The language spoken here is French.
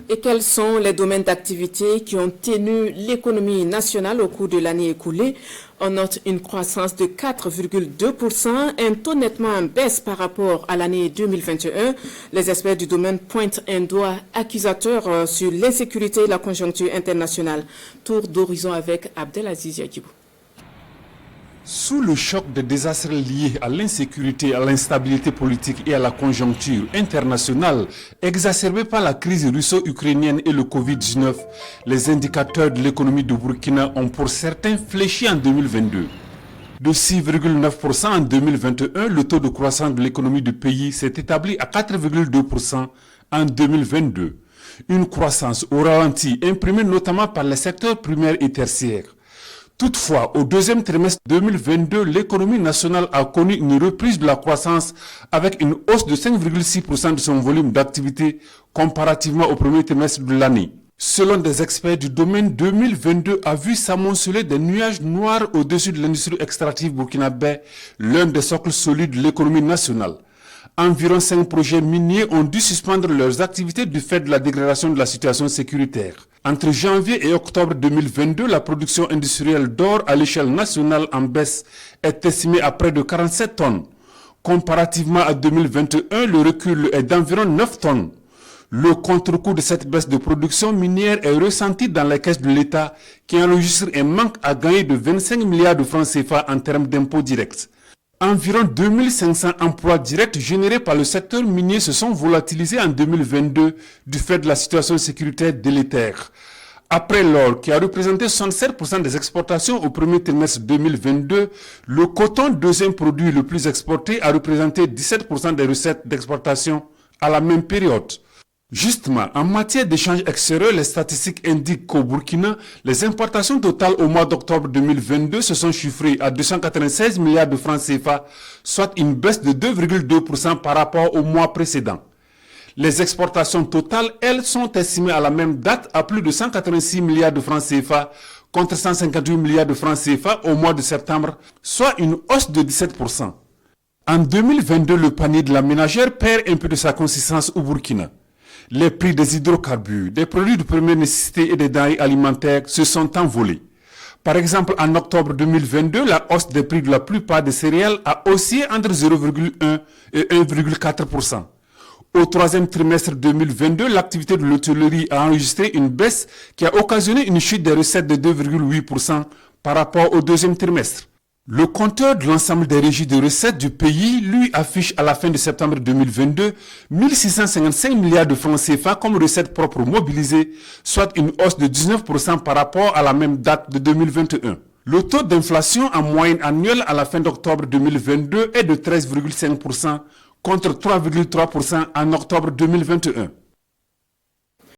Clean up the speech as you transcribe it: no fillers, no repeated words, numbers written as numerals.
Et quels sont les domaines d'activité qui ont tenu l'économie nationale au cours de l'année écoulée? On note une croissance de 4,2%, un taux nettement en baisse par rapport à l'année 2021. Les experts du domaine pointent un doigt accusateur sur l'insécurité et la conjoncture internationale. Tour d'horizon avec Abdelaziz Yadjibou. Sous le choc des désastres liés à l'insécurité, à l'instabilité politique et à la conjoncture internationale exacerbée par la crise russo-ukrainienne et le Covid-19, les indicateurs de l'économie du Burkina ont pour certains fléchi en 2022. De 6,9% en 2021, le taux de croissance de l'économie du pays s'est établi à 4,2% en 2022. Une croissance au ralenti imprimée notamment par les secteurs primaires et tertiaires. Toutefois, au deuxième trimestre 2022, l'économie nationale a connu une reprise de la croissance avec une hausse de 5,6% de son volume d'activité comparativement au premier trimestre de l'année. Selon des experts du domaine, 2022 a vu s'amonceler des nuages noirs au-dessus de l'industrie extractive burkinabé, l'un des socles solides de l'économie nationale. Environ 5 projets miniers ont dû suspendre leurs activités du fait de la dégradation de la situation sécuritaire. Entre janvier et octobre 2022, la production industrielle d'or à l'échelle nationale en baisse est estimée à près de 47 tonnes. Comparativement à 2021, le recul est d'environ 9 tonnes. Le contre-coup de cette baisse de production minière est ressenti dans les caisses de l'État qui enregistre un manque à gagner de 25 milliards de francs CFA en termes d'impôts directs. Environ 2500 emplois directs générés par le secteur minier se sont volatilisés en 2022 du fait de la situation sécuritaire délétère. Après l'or, qui a représenté 67% des exportations au premier trimestre 2022, le coton, deuxième produit le plus exporté, a représenté 17% des recettes d'exportation à la même période. Justement, en matière d'échanges extérieurs, les statistiques indiquent qu'au Burkina, les importations totales au mois d'octobre 2022 se sont chiffrées à 296 milliards de francs CFA, soit une baisse de 2,2% par rapport au mois précédent. Les exportations totales, elles, sont estimées à la même date à plus de 186 milliards de francs CFA contre 158 milliards de francs CFA au mois de septembre, soit une hausse de 17%. En 2022, le panier de la ménagère perd un peu de sa consistance au Burkina. Les prix des hydrocarbures, des produits de première nécessité et des denrées alimentaires se sont envolés. Par exemple, en octobre 2022, la hausse des prix de la plupart des céréales a oscillé entre 0,1 et 1,4%. Au troisième trimestre 2022, l'activité de l'hôtellerie a enregistré une baisse qui a occasionné une chute des recettes de 2,8% par rapport au deuxième trimestre. Le compteur de l'ensemble des régies de recettes du pays, lui, affiche à la fin de septembre 2022 1655 milliards de francs CFA comme recettes propres mobilisées, soit une hausse de 19% par rapport à la même date de 2021. Le taux d'inflation en moyenne annuelle à la fin d'octobre 2022 est de 13,5% contre 3,3% en octobre 2021.